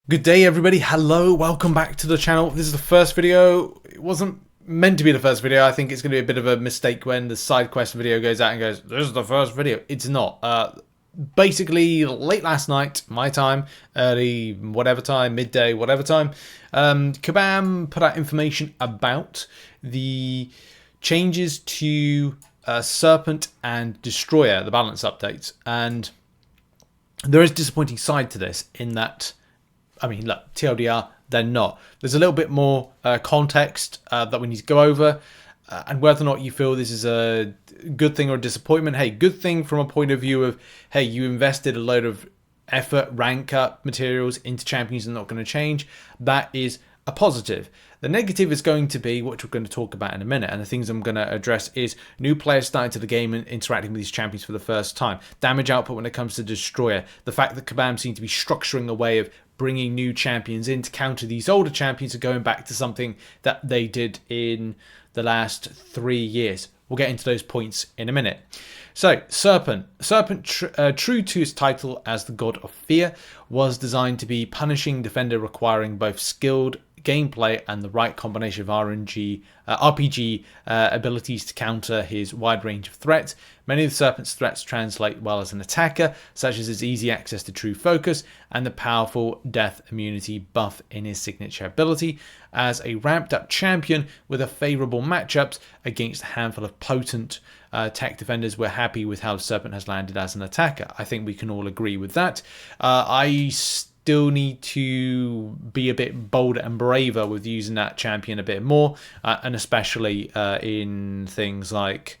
Good day everybody, hello, welcome back to the channel. This is the first video. It wasn't meant to be the first video. I think it's going to be a bit of a mistake when the side quest video goes out and goes, this is the first video. It's not. Basically, late last night, my time, early whatever time, midday, whatever time, Kabam put out information about the changes to Serpent and Destroyer, the balance updates. And there is a disappointing side to this in that, I mean, look, TLDR, they're not. There's a little bit more context that we need to go over, and whether or not you feel this is a good thing or a disappointment. Hey, good thing from a point of view of, hey, you invested a load of effort, rank up materials into champions that are not going to change. That is a positive. The negative is going to be, which we're going to talk about in a minute, and the things I'm going to address is new players starting to the game and interacting with these champions for the first time. Damage output when it comes to Destroyer. The fact that Kabam seem to be structuring a way of bringing new champions in to counter these older champions and going back to something that they did in the last 3 years. We'll get into those points in a minute. So, Serpent. Serpent, true to his title as the God of Fear, was designed to be punishing defender requiring both skilled gameplay and the right combination of RPG abilities to counter his wide range of threats. Many of the Serpent's threats translate well as an attacker, such as his easy access to true focus and the powerful death immunity buff in his signature ability. As a ramped up champion with a favourable matchups against a handful of potent tech defenders, we're happy with how Serpent has landed as an attacker. I think we can all agree with that. I still need to be a bit bolder and braver with using that champion a bit more, and especially in things like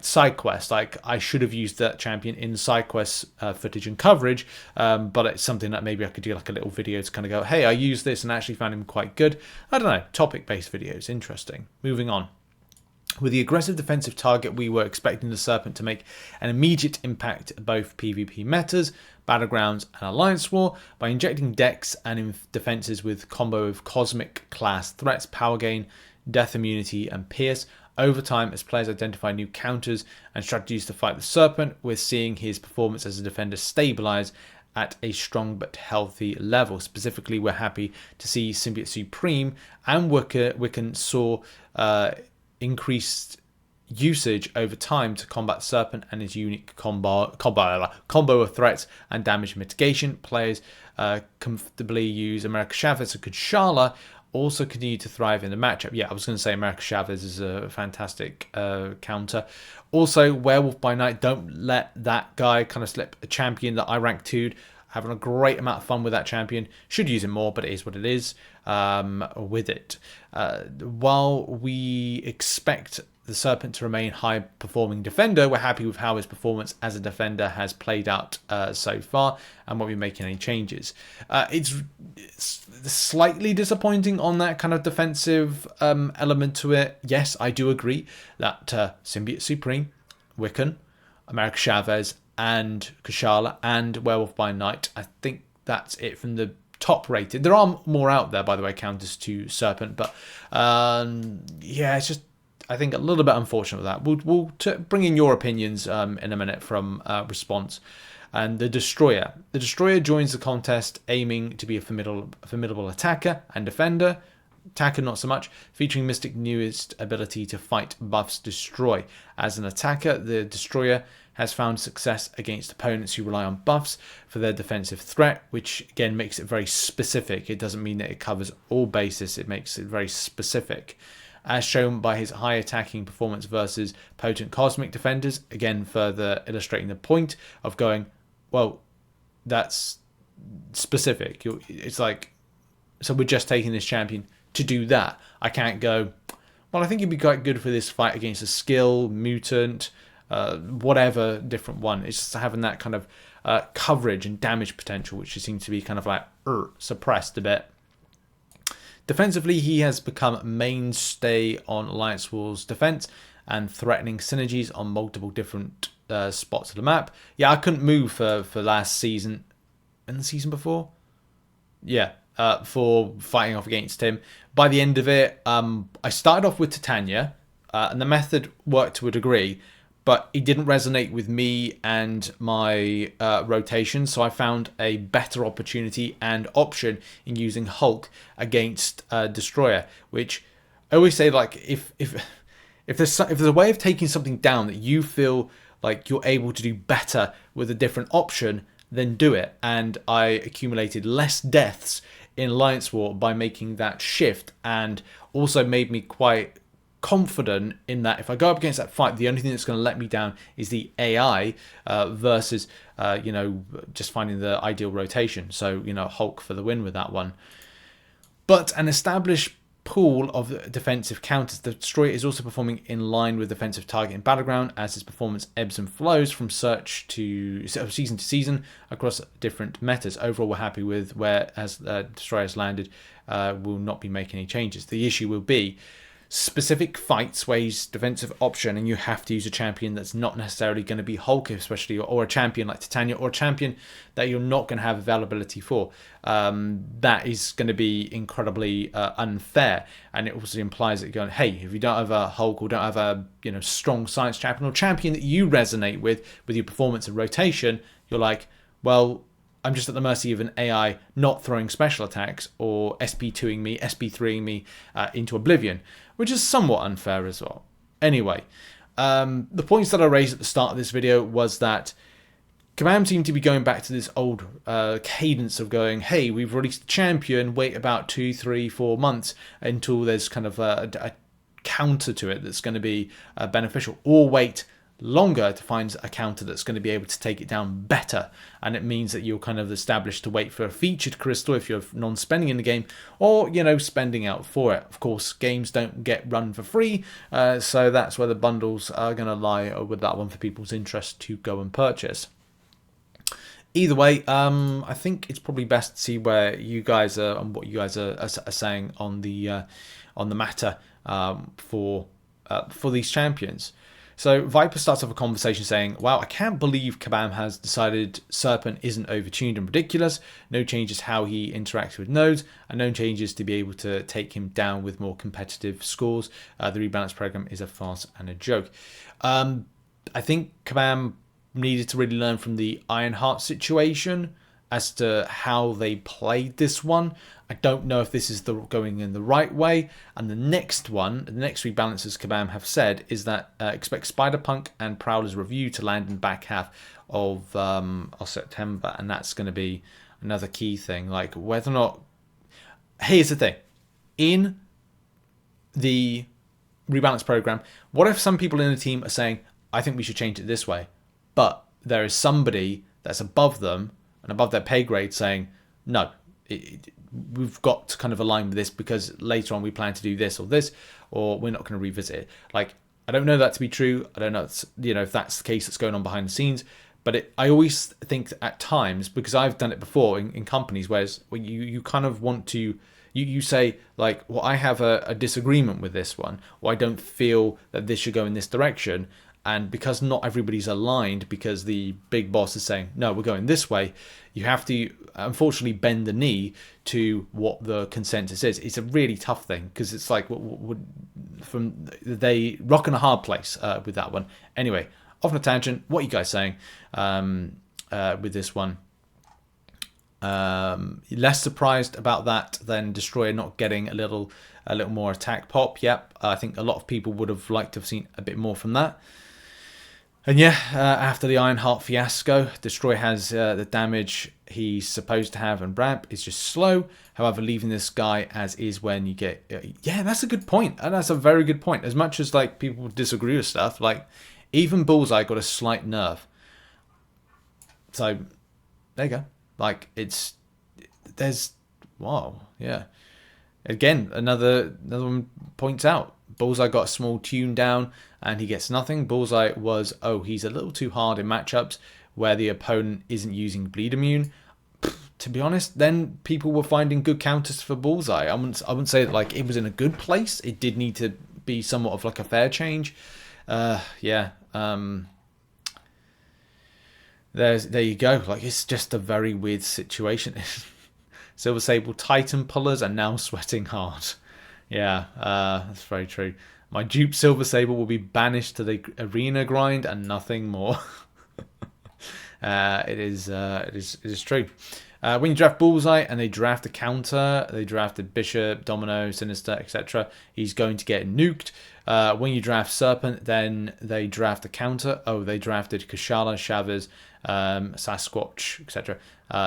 side quests. Like, I should have used that champion in side quest footage and coverage, but it's something that maybe I could do like a little video to kind of go, hey, I used this and actually found him quite good. I don't know, topic based videos, interesting. Moving on. With the aggressive defensive target, we were expecting the Serpent to make an immediate impact at both PvP metas, Battlegrounds and Alliance War by injecting decks and defenses with combo of cosmic class threats, power gain, death immunity and pierce. Over time, as players identify new counters and strategies to fight the Serpent, we're seeing his performance as a defender stabilize at a strong but healthy level. Specifically, we're happy to see Symbiote Supreme and Wiccan saw increased usage over time to combat Serpent and his unique combo of threats and damage mitigation. Players comfortably use America Chavez and Kuchala also continue to thrive in the matchup. Yeah, I was going to say America Chavez is a fantastic counter. Also, Werewolf by Night, don't let that guy kind of slip. A champion that I rank 2'd, having a great amount of fun with that champion. Should use him more, but it is what it is with it. While we expect the Serpent to remain high-performing defender, we're happy with how his performance as a defender has played out so far and won't be making any changes. It's slightly disappointing on that kind of defensive element to it. Yes, I do agree that Symbiote Supreme, Wiccan, America Chavez, and Kuchala and Werewolf by Night, I think that's it from the top rated. There are more out there, by the way, counters to Serpent, but yeah, it's just, I think, a little bit unfortunate with that. We'll bring in your opinions in a minute from response. And the Destroyer. The Destroyer joins the contest aiming to be a formidable attacker and defender. Attacker not so much, featuring Mystic newest ability to fight buffs destroy. As an attacker, the Destroyer has found success against opponents who rely on buffs for their defensive threat, which again makes it very specific. It doesn't mean that it covers all bases, it makes it very specific. As shown by his high attacking performance versus potent cosmic defenders, again further illustrating the point of going, well, that's specific. It's like, so we're just taking this champion to do that. I can't go, well, I think he'd be quite good for this fight against a skill, mutant, whatever different one. It's just having that kind of coverage and damage potential, which seems to be kind of like suppressed a bit. Defensively, he has become a mainstay on Alliance War's defense and threatening synergies on multiple different spots of the map. Yeah, I couldn't move for last season and the season before. Yeah, for fighting off against him. By the end of it, I started off with Titania, and the method worked to a degree, but it didn't resonate with me and my rotation, so I found a better opportunity and option in using Hulk against Destroyer, which I always say, like, if there's a way of taking something down that you feel like you're able to do better with a different option, then do it. And I accumulated less deaths in Alliance War by making that shift, and also made me quite confident in that if I go up against that fight, the only thing that's going to let me down is the AI versus you know, just finding the ideal rotation. So, you know, Hulk for the win with that one. But an established pool of defensive counters, the Destroyer is also performing in line with defensive target in Battleground, as his performance ebbs and flows from season to season across different metas. Overall, we're happy with where as Destroyer has landed. Will not be making any changes. The issue will be specific fights where he's defensive option and you have to use a champion that's not necessarily going to be Hulk, especially, or a champion like Titania, or a champion that you're not going to have availability for. That is going to be incredibly unfair, and it also implies that you're going, hey, if you don't have a Hulk or don't have a, you know, strong science champion or champion that you resonate with your performance and rotation, you're like, well, I'm just at the mercy of an AI not throwing special attacks or SP2ing me, SP3ing me into oblivion, which is somewhat unfair as well. Anyway, the points that I raised at the start of this video was that Kabam seemed to be going back to this old cadence of going, hey, we've released a champion, wait about 2, 3, 4 months until there's kind of a counter to it that's going to be beneficial, or wait longer to find a counter that's going to be able to take it down better. And it means that you're kind of established to wait for a featured crystal if you're non-spending in the game, or, you know, spending out for it. Of course, games don't get run for free, so that's where the bundles are going to lie with that one for people's interest to go and purchase. Either way, I think it's probably best to see where you guys are and what you guys are saying on the matter for these champions. So Viper starts off a conversation saying, wow, I can't believe Kabam has decided Serpent isn't overtuned and ridiculous. No changes how he interacts with nodes, and no changes to be able to take him down with more competitive scores. The rebalance program is a farce and a joke. I think Kabam needed to really learn from the Ironheart situation as to how they played this one. I don't know if this is going in the right way. And the next rebalances Kabam have said is that expect Spider-Punk and Prowler's review to land in the back half of September, and that's going to be another key thing. Like, whether or not, here's the thing, in the rebalance program, what if some people in the team are saying, I think we should change it this way, but there is somebody that's above them and above their pay grade saying, no, we've got to kind of align with this because later on we plan to do this, or we're not going to revisit it. Like, I don't know that to be true. I don't know, you know, if that's the case that's going on behind the scenes. But I always think that at times, because I've done it before in companies, where you kind of want to, you say, like, well, I have a disagreement with this one, or I don't feel that this should go in this direction. And because not everybody's aligned, because the big boss is saying, no, we're going this way, you have to, unfortunately, bend the knee to what the consensus is. It's a really tough thing, because it's like, they rock in a hard place with that one. Anyway, off on a tangent, what are you guys saying with this one? Less surprised about that than Destroyer not getting a little more attack pop. Yep, I think a lot of people would have liked to have seen a bit more from that. And yeah, after the Ironheart fiasco, Destroyer has the damage he's supposed to have, and ramp is just slow. However, leaving this guy as is when you get... yeah, that's a good point. And that's a very good point. As much as, like, people disagree with stuff, like, even Bullseye got a slight nerf. So, there you go. Like, wow, yeah. Again, another one points out, Bullseye got a small tune down and he gets nothing. Bullseye was, he's a little too hard in matchups where the opponent isn't using bleed immune. To be honest, then people were finding good counters for Bullseye. I wouldn't say that, like, it was in a good place. It did need to be somewhat of like a fair change. Yeah. There you go. Like, it's just a very weird situation. Silver Sable Titan pullers are now sweating hard. Yeah, that's very true. My dupe Silver Saber will be banished to the arena grind and nothing more. It is true. When you draft Bullseye and they draft a counter, they drafted Bishop, Domino, Sinister, etc., he's going to get nuked. When you draft Serpent, then they draft a counter. Oh, they drafted Kushala, Shavers, Sasquatch, etc.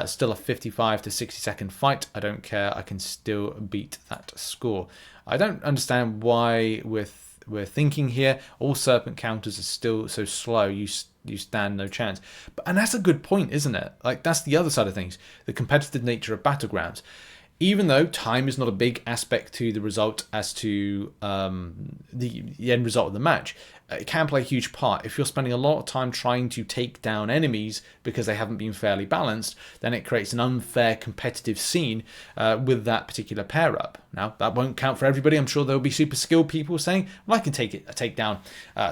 Still a 55 to 60 second fight. I don't care. I can still beat that score. I don't understand why we're thinking here all Serpent counters are still so slow. You stand no chance. And that's a good point, isn't it? Like, that's the other side of things. The competitive nature of Battlegrounds. Even though time is not a big aspect to the result as to the end result of the match, it can play a huge part. If you're spending a lot of time trying to take down enemies because they haven't been fairly balanced, then it creates an unfair competitive scene with that particular pair-up. Now, that won't count for everybody. I'm sure there'll be super skilled people saying, well, I can take down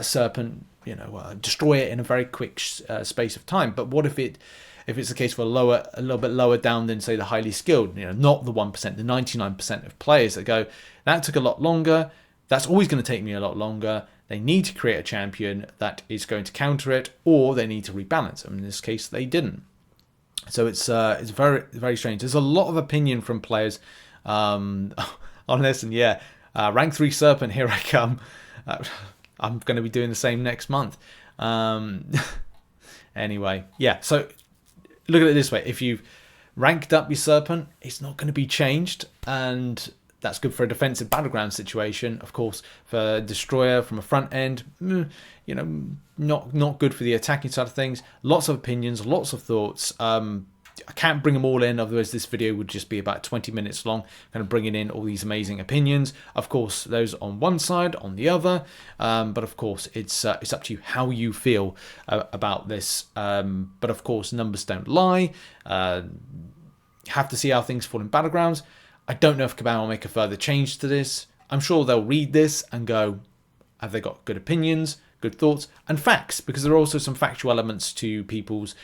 Serpent, destroy it in a very quick space of time. But what if it's the case for a little bit lower down than, say, the highly skilled, not the 1%, the 99% of players that go, that took a lot longer, that's always going to take me a lot longer, they need to create a champion that is going to counter it, or they need to rebalance. And in this case, they didn't. So it's very, very strange. There's a lot of opinion from players on this, and yeah, rank 3 Serpent, here I come. I'm going to be doing the same next month. Anyway, yeah, so look at it this way. If you've ranked up your Serpent, it's not going to be changed, and that's good for a defensive battleground situation. Of course, for Destroyer from a front end, not good for the attacking side of things. Lots of opinions, lots of thoughts. I can't bring them all in, otherwise this video would just be about 20 minutes long, kind of bringing in all these amazing opinions. Of course, those on one side, on the other, but of course, it's up to you how you feel about this. But of course, numbers don't lie. Have to see how things fall in Battlegrounds. I don't know if Kabam will make a further change to this. I'm sure they'll read this and go, have they got good opinions, good thoughts, and facts? Because there are also some factual elements to people's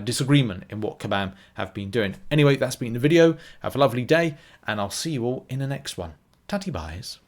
disagreement in what Kabam have been doing. Anyway, that's been the video. Have a lovely day, and I'll see you all in the next one. Tatty byes.